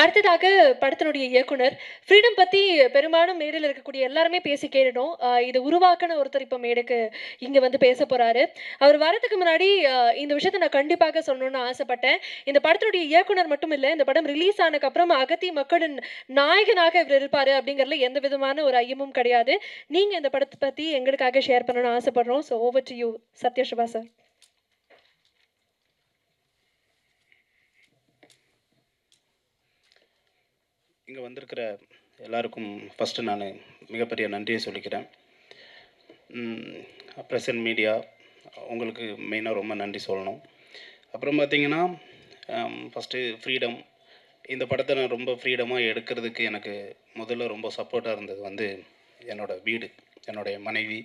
அடுத்ததாக படத்தினுடைய இயக்குனர். ஃப்ரீடம் பத்தி பெரும்பாலும் மேடையில இருக்கக்கூடிய எல்லாருமே பேசி கேட்டுட்டோம். இது உருவாக்குன ஒருத்தர் இப்ப மேடைக்கு இங்க வந்து பேசப் போறாரு. அவர் வரதுக்கு முன்னாடி இந்த விஷயத்த நான் கண்டிப்பாக சொல்லணும்னு ஆசைப்பட்டேன். இந்த படத்தினுடைய இயக்குனர் மட்டும் இல்ல, இந்த படம் ரிலீஸ் ஆனதுக்கப்புறம் அகத்தி மக்களின் நாயகனாக இவர் இருப்பாரு அப்படிங்கிறதுல எந்த விதமான ஒரு ஐயமும் கிடையாது. நீங்க இந்த படத்த பத்தி எங்களுக்காக ஷேர் பண்ணணும்னு ஆசைப்படுறோம். Over to you Sathyasiva sir. இங்கே வந்திருக்கிற எல்லாருக்கும் ஃபஸ்ட்டு நான் மிகப்பெரிய நன்றியை சொல்லிக்கிறேன். ப்ரெசன்ட் மீடியா உங்களுக்கு மெயினாக ரொம்ப நன்றி சொல்லணும். அப்புறம் பார்த்தீங்கன்னா ஃபஸ்ட்டு ஃப்ரீடம். இந்த படத்தை நான் ரொம்ப ஃப்ரீடமாக எடுக்கிறதுக்கு எனக்கு முதல்ல ரொம்ப சப்போர்ட்டாக இருந்தது வந்து என்னோடய வீடு, என்னுடைய மனைவி,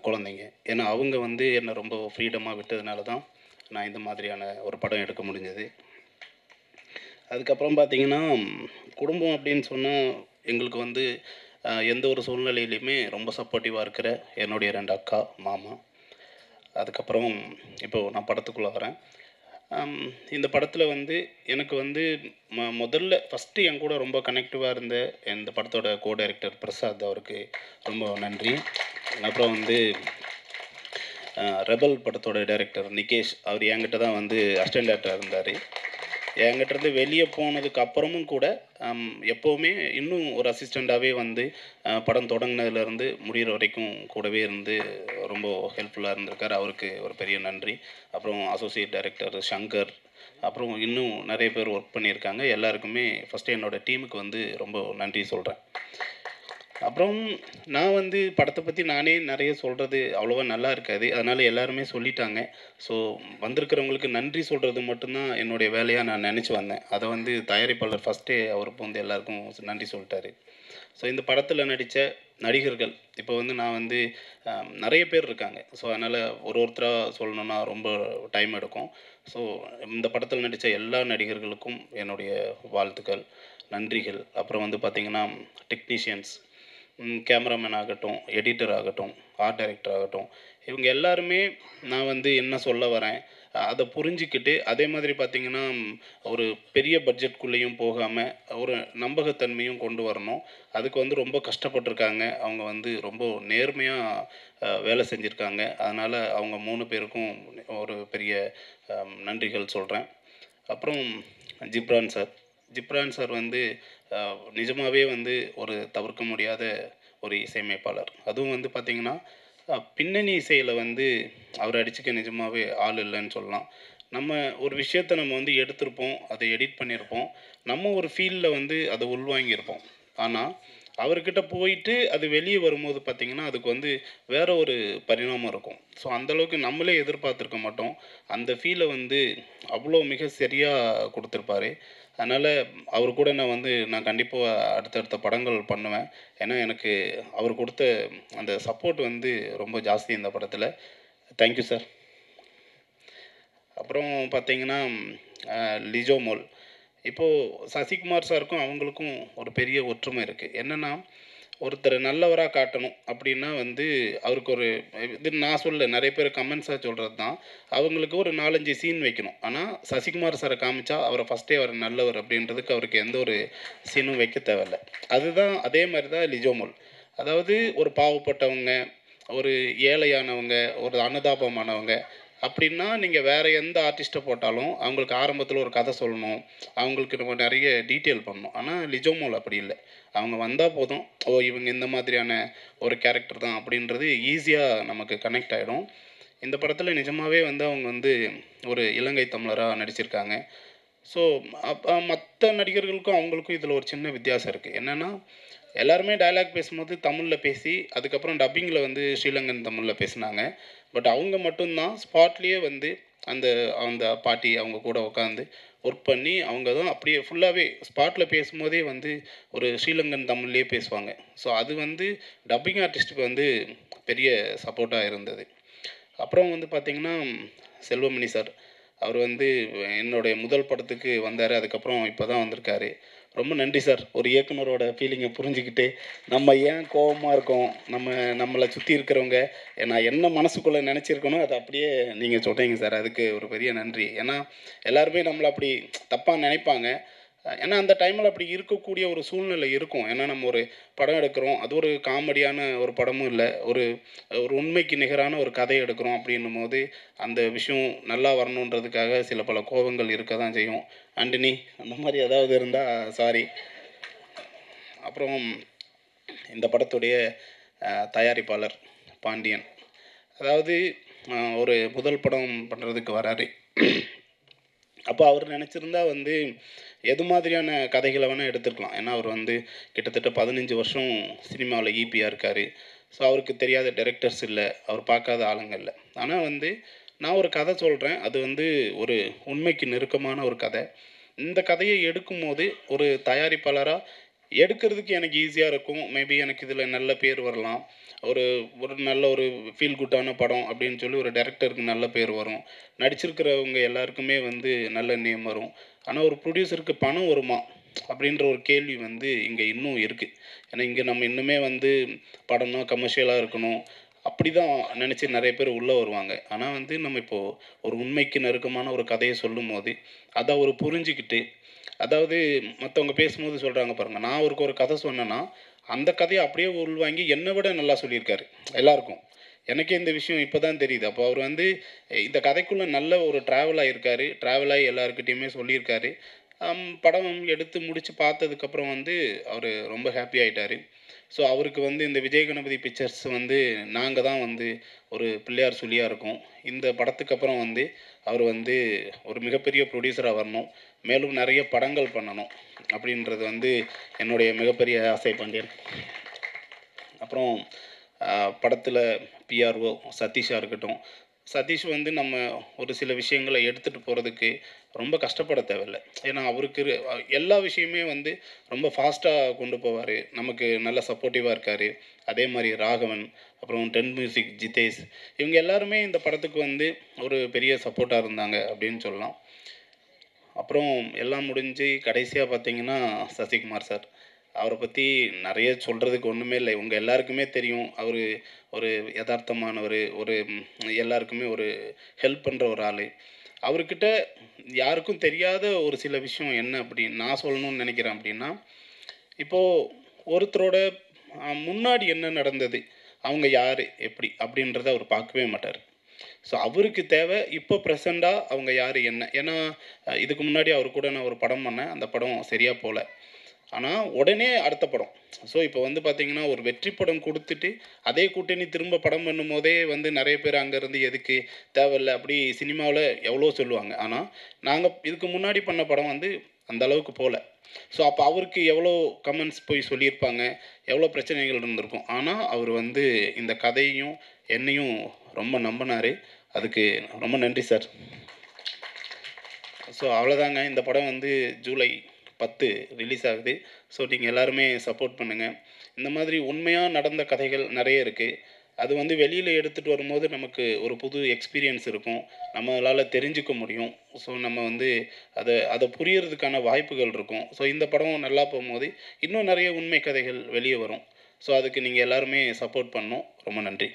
குழந்தைங்க. ஏன்னா அவங்க வந்து என்னை ரொம்ப ஃப்ரீடமாக விட்டதுனால தான் நான் இந்த மாதிரியான ஒரு படம் எடுக்க முடிஞ்சது. அதுக்கப்புறம் பார்த்தீங்கன்னா, குடும்பம் அப்படின்னு சொன்னால் எங்களுக்கு வந்து எந்த ஒரு சூழ்நிலையிலையுமே ரொம்ப சப்போர்ட்டிவாக இருக்கிற என்னுடைய 2 அக்கா, மாமா. அதுக்கப்புறம் இப்போது நான் படத்துக்குள்ளே வரேன். இந்த படத்தில் வந்து எனக்கு வந்து முதல்ல ஃபஸ்ட்டு என் கூட ரொம்ப கனெக்டிவாக இருந்த இந்த படத்தோட டைரக்டர் பிரசாத், அவருக்கு ரொம்ப நன்றி. அப்புறம் வந்து ரெபல் படத்தோட டைரக்டர் நிகேஷ், அவர் என்கிட்ட தான் வந்து அசிஸ்டன்ட் டைரக்டராக இருந்தார். என்கிட்டருந்து வெளியே போனதுக்கு அப்புறமும் கூட எப்போவுமே இன்னும் ஒரு அசிஸ்டண்ட்டாகவே வந்து படம் தொடங்கினதுலேருந்து முடிகிற வரைக்கும் கூடவே இருந்து ரொம்ப ஹெல்ப்ஃபுல்லாக இருந்திருக்கார். அவருக்கு ஒரு பெரிய நன்றி. அப்புறம் அசோசியேட் டைரக்டர் சங்கர், அப்புறம் இன்னும் நிறைய பேர் ஒர்க் பண்ணியிருக்காங்க. எல்லாருக்குமே ஃபஸ்ட்டு என்னோடய டீமுக்கு வந்து ரொம்ப நன்றி சொல்கிறேன். அப்புறம் நான் வந்து படத்தை பற்றி நானே நிறைய சொல்கிறது அவ்வளோவா நல்லா இருக்காது. அதனால் எல்லாருமே சொல்லிட்டாங்க. ஸோ வந்திருக்கிறவங்களுக்கு நன்றி சொல்கிறது மட்டும்தான் என்னுடைய வேலையாக நான் நினச்சி வந்தேன். அதை வந்து தயாரிப்பாளர் ஃபஸ்ட்டே அவருக்கு வந்து எல்லாருக்கும் நன்றி சொல்லிட்டாரு. ஸோ இந்த படத்தில் நடித்த நடிகர்கள், இப்போ வந்து நான் வந்து நிறைய பேர் இருக்காங்க. ஸோ அதனால் ஒருத்தராக சொல்லணுன்னா ரொம்ப டைம் எடுக்கும். ஸோ இந்த படத்தில் நடித்த எல்லா நடிகர்களுக்கும் என்னுடைய வாழ்த்துக்கள், நன்றிகள். அப்புறம் வந்து பார்த்திங்கன்னா டெக்னீஷியன்ஸ், கேமராமேன் ஆகட்டும், எடிட்டர் ஆகட்டும், ஆர்ட் டைரக்டர் ஆகட்டும், இவங்க எல்லாருமே நான் வந்து என்ன சொல்ல வரேன் அதை புரிஞ்சிக்கிட்டு, அதே மாதிரி பார்த்திங்கன்னா ஒரு பெரிய பட்ஜெட்குள்ளேயும் போகாமல் ஒரு நம்பகத்தன்மையும் கொண்டு வரணும். அதுக்கு வந்து ரொம்ப கஷ்டப்பட்டுருக்காங்க. அவங்க வந்து ரொம்ப நேர்மையாக வேலை செஞ்சுருக்காங்க. அதனால் அவங்க 3 பேருக்கும் ஒரு பெரிய நன்றிகள் சொல்கிறேன். அப்புறம் ஜிப்ரான் சார். ஜிப்ரான் சார் வந்து நிஜமாகவே வந்து ஒரு தவிர்க்க முடியாத ஒரு இசையமைப்பாளர். அதுவும் வந்து பார்த்திங்கன்னா பின்னணி இசையில் வந்து அவர் அடிச்சுக்க நிஜமாகவே ஆள் இல்லைன்னு சொல்லலாம். நம்ம ஒரு விஷயத்த நம்ம வந்து எடுத்திருப்போம், அதை எடிட் பண்ணியிருப்போம், நம்ம ஒரு ஃபீல்டில் வந்து அதை உள்வாங்கியிருப்போம். ஆனால் அவர்கிட்ட போயிட்டு அது வெளியே வரும்போது பார்த்திங்கன்னா அதுக்கு வந்து வேறு ஒரு பரிணாமம் இருக்கும். ஸோ அந்தளவுக்கு நம்மளே எதிர்பார்த்துருக்க மாட்டோம். அந்த ஃபீலை வந்து அவ்வளோ மிக சரியாக கொடுத்துருப்பாரு. அதனால் அவர் கூட நான் கண்டிப்பாக அடுத்தடுத்த படங்கள் பண்ணுவேன். ஏன்னா எனக்கு அவர் கொடுத்த அந்த சப்போர்ட் வந்து ரொம்ப ஜாஸ்தி இந்த படத்தில். Thank you sir. அப்புறம் பார்த்தீங்கன்னா லிஜோ மோல். இப்போது சசிகுமார் சாருக்கும் அவங்களுக்கும் ஒரு பெரிய ஒற்றுமை இருக்குது. என்னென்னா, ஒருத்தர் நல்லவராக காட்டணும் அப்படின்னா வந்து அவருக்கு ஒரு இது நான் சொல்ல நிறைய பேர் கமெண்ட்ஸாக சொல்கிறது தான். அவங்களுக்கு ஒரு 4, 5 சீன் வைக்கணும். ஆனால் சசிகுமார் சாரை காமிச்சா அவரை ஃபஸ்ட்டே அவர் நல்லவர் அப்படின்றதுக்கு அவருக்கு எந்த ஒரு சீனும் வைக்க தேவையில்ல. அதுதான் அதே மாதிரி தான் லிஜோமோல். அதாவது ஒரு பாவப்பட்டவங்க, ஒரு ஏழையானவங்க, ஒரு அனுதாபமானவங்க அப்படின்னா நீங்கள் வேறு எந்த ஆர்டிஸ்ட்டை போட்டாலும் அவங்களுக்கு ஆரம்பத்தில் ஒரு கதை சொல்லணும், அவங்களுக்கு நம்ம நிறைய டீட்டெயில் பண்ணணும். ஆனால் லிஜோமோல் அப்படி இல்லை. அவங்க வந்தால் போதும், ஓ இவங்க இந்த மாதிரியான ஒரு கேரக்டர் தான் அப்படின்றது ஈஸியாக நமக்கு கனெக்ட் ஆகிடும். இந்த படத்தில் நிஜமாகவே வந்து அவங்க வந்து ஒரு இலங்கை தமிழராக நடிச்சிருக்காங்க. ஸோ மற்ற நடிகர்களுக்கும் அவங்களுக்கும் இதில் ஒரு சின்ன வித்தியாசம் இருக்குது. என்னென்னா, எல்லாருமே டயலாக் பேசும்போது தமிழில் பேசி அதுக்கப்புறம் டப்பிங்கில் வந்து ஸ்ரீலங்கன் தமிழில் பேசினாங்க. பட் அவங்க மட்டும்தான் ஸ்பாட்லேயே வந்து அந்த அந்த பாட்டி அவங்க கூட உட்காந்து ஒர்க் பண்ணி அவங்க தான் அப்படியே ஃபுல்லாகவே ஸ்பாட்டில் பேசும்போதே வந்து ஒரு ஸ்ரீலங்கன் தமிழ்லேயே பேசுவாங்க. ஸோ அது வந்து டப்பிங் ஆர்டிஸ்ட்டுக்கு வந்து பெரிய சப்போர்ட்டாக இருந்தது. அப்புறம் வந்து பார்த்திங்கன்னா செல்வமணி சார், அவர் வந்து என்னுடைய முதல் படத்துக்கு வந்தார். அதுக்கப்புறம் இப்போ தான் வந்திருக்காரு. ரொம்ப நன்றி சார். ஒரு இயக்குனரோட ஃபீலிங்கை புரிஞ்சுக்கிட்டு, நம்ம ஏன் கோவமாக இருக்கோம், நம்மளை சுற்றி இருக்கிறவங்க நான் என்ன மனசுக்குள்ளே நினச்சிருக்கனோ அதை அப்படியே நீங்கள் சொல்கிறீங்க சார். அதுக்கு ஒரு பெரிய நன்றி. ஏன்னா எல்லாருமே நம்மளை அப்படி தப்பாக நினைப்பாங்க. ஏன்னா அந்த டைமில் அப்படி இருக்கக்கூடிய ஒரு சூழ்நிலை இருக்கும். ஏன்னா நம்ம ஒரு படம் எடுக்கிறோம், அது ஒரு காமெடியான ஒரு படமும் இல்லை, ஒரு ஒரு உண்மைக்கு நிகரான ஒரு கதை எடுக்கிறோம் அப்படின்னும்போது அந்த விஷயம் நல்லா வரணுன்றதுக்காக சில பல கோபங்கள் இருக்க தான் செய்யும். ஆண்டனி அந்த மாதிரி ஏதாவது இருந்தால் சாரி. அப்புறம் இந்த படத்துடைய தயாரிப்பாளர் பாண்டியன், அதாவது ஒரு முதல் படம் பண்ணுறதுக்கு வராரு. அப்போ அவர் நினச்சிருந்தா வந்து எது மாதிரியான கதைகளை வேணால் எடுத்துருக்கலாம். ஏன்னா அவர் வந்து கிட்டத்தட்ட 15 வருஷம் சினிமாவில் ஈபியாக இருக்கார். ஸோ அவருக்கு தெரியாத டைரக்டர்ஸ் இல்லை, அவர் பார்க்காத ஆளுங்க இல்லை. ஆனால் வந்து நான் ஒரு கதை சொல்கிறேன், அது வந்து ஒரு உண்மைக்கு நெருக்கமான ஒரு கதை. இந்த கதையை எடுக்கும்போது ஒரு தயாரிப்பாளராக எடுக்கிறதுக்கு எனக்கு ஈஸியாக இருக்கும். மேபி எனக்கு இதில் நல்ல பேர் வரலாம். ஒரு ஒரு நல்ல ஒரு ஃபீல் குட்டான படம் அப்படின்னு சொல்லி ஒரு டைரக்டருக்கு நல்ல பேர் வரும். நடிச்சிருக்கிறவங்க எல்லாருக்குமே வந்து நல்ல நேம் வரும். ஆனால் ஒரு ப்ரொடியூசருக்கு பணம் வருமா? அப்படின்ற ஒரு கேள்வி வந்து இங்கே இன்னும் இருக்குது. ஏன்னா இங்கே நம்ம இன்னுமே வந்து படம்னா கமர்ஷியலாக இருக்கணும், அப்படி தான் நினச்சி நிறைய பேர் உள்ளே வருவாங்க. ஆனால் வந்து நம்ம இப்போது ஒரு உண்மைக்கு நெருக்கமான ஒரு கதையை சொல்லும்போது அதை அவர் புரிஞ்சுக்கிட்டு, அதாவது மற்றவங்க பேசும்போது சொல்கிறாங்க பாருங்கள், நான் அவருக்கு ஒரு கதை சொன்னேன்னா அந்த கதையை அப்படியே உள்வாங்கி என்னை விட நல்லா சொல்லியிருக்காரு எல்லாருக்கும். எனக்கே இந்த விஷயம் இப்போ தான் தெரியுது. அப்போ அவர் வந்து இந்த கதைக்குள்ளே நல்ல ஒரு ட்ராவல் ஆகியிருக்காரு, ட்ராவல் ஆகி எல்லாருக்கிட்டேயுமே சொல்லியிருக்காரு. படம் எடுத்து முடித்து பார்த்ததுக்கப்புறம் வந்து அவர் ரொம்ப ஹாப்பி ஆகிட்டார். ஸோ அவருக்கு வந்து இந்த விஜய் கணபதி பிக்சர்ஸ் வந்து நாங்கள் தான் வந்து ஒரு பிள்ளையார் சொல்லியாக இருக்கோம். இந்த படத்துக்கு அப்புறம் வந்து அவர் வந்து ஒரு மிகப்பெரிய ப்ரொடியூசராக வரணும், மேலும் நிறைய படங்கள் பண்ணணும் அப்படின்றது வந்து என்னுடைய மிகப்பெரிய ஆசை பாண்டியன். அப்புறம் படத்தில் பிஆர்ஓ சதீஷாக இருக்கட்டும், சதீஷ் வந்து நம்ம ஒரு சில விஷயங்களை எடுத்துகிட்டு போகிறதுக்கு ரொம்ப கஷ்டப்பட தேவையில்லை. ஏன்னா அவருக்கு எல்லா விஷயமே வந்து ரொம்ப ஃபாஸ்ட்டாக கொண்டு போவார், நமக்கு நல்ல சப்போர்ட்டிவாக இருக்கார். அதே மாதிரி ராகவன், அப்புறம் டென் மியூசிக் ஜிதேஷ், இவங்க எல்லாருமே இந்த படத்துக்கு வந்து ஒரு பெரிய சப்போர்ட்டாக இருந்தாங்க அப்படின்னு சொல்லலாம். அப்புறம் எல்லாம் முடிஞ்சு கடைசியாக பார்த்தீங்கன்னா சசிகுமார் சார், அவரை பற்றி நிறைய சொல்கிறதுக்கு ஒன்றுமே இல்லை. உங்கள் எல்லாருக்குமே தெரியும். அவர் ஒரு யதார்த்தமானவர், ஒரு எல்லாருக்குமே ஒரு ஹெல்ப் பண்ணுற ஒரு ஆள். அவர்கிட்ட யாருக்கும் தெரியாத ஒரு சில விஷயம் என்ன அப்படின்னு நான் சொல்லணும்னு நினைக்கிறேன் அப்படின்னா, இப்போது ஒருத்தரோட முன்னாடி என்ன நடந்தது, அவங்க யார் எப்படி அப்படின்றத அவர் பார்க்கவே மாட்டார். ஸோ அவருக்கு தேவை இப்போ ப்ரெசென்ட்டாக அவங்க யார் என்ன. ஏன்னா இதுக்கு முன்னாடி அவர் கூட நான் ஒரு படம் பண்ணேன், அந்த படம் சரியாக போகல. ஆனால் உடனே அடுத்த படம். ஸோ இப்போ வந்து பார்த்தீங்கன்னா ஒரு வெற்றி படம் கொடுத்துட்டு அதே கூட்டணி திரும்ப படம் பண்ணும்போதே வந்து நிறைய பேர் அங்கேருந்து எதுக்கு தேவையில்லை அப்படி சினிமாவில் எவ்வளோ சொல்லுவாங்க. ஆனால் நாங்கள் இதுக்கு முன்னாடி பண்ண படம் வந்து அந்த அளவுக்கு போகல. ஸோ அப்போ அவருக்கு எவ்வளோ கமெண்ட்ஸ் போய் சொல்லியிருப்பாங்க, எவ்வளோ பிரச்சனைகள் இருந்திருக்கும். ஆனால் அவர் வந்து இந்த கதையையும் என்னையும் ரொம்ப நம்பினார். அதுக்கு ரொம்ப நன்றி சார். ஸோ அவ்வளோதாங்க. இந்த படம் வந்து ஜூலை 10 ரிலீஸ் ஆகுது. ஸோ நீங்கள் எல்லாருமே சப்போர்ட் பண்ணுங்கள். இந்த மாதிரி உண்மையாக நடந்த கதைகள் நிறைய இருக்குது. அது வந்து வெளியில் எடுத்துகிட்டு வரும்போது நமக்கு ஒரு புது எக்ஸ்பீரியன்ஸ் இருக்கும், நம்மளால் தெரிஞ்சுக்க முடியும். ஸோ நம்ம வந்து அதை புரியறதுக்கான வாய்ப்புகள் இருக்கும். ஸோ இந்த படம் நல்லா போகும்போது இன்னும் நிறைய உண்மை கதைகள் வெளியே வரும். ஸோ அதுக்கு நீங்கள் எல்லாருமே சப்போர்ட் பண்ணணும். ரொம்ப நன்றி.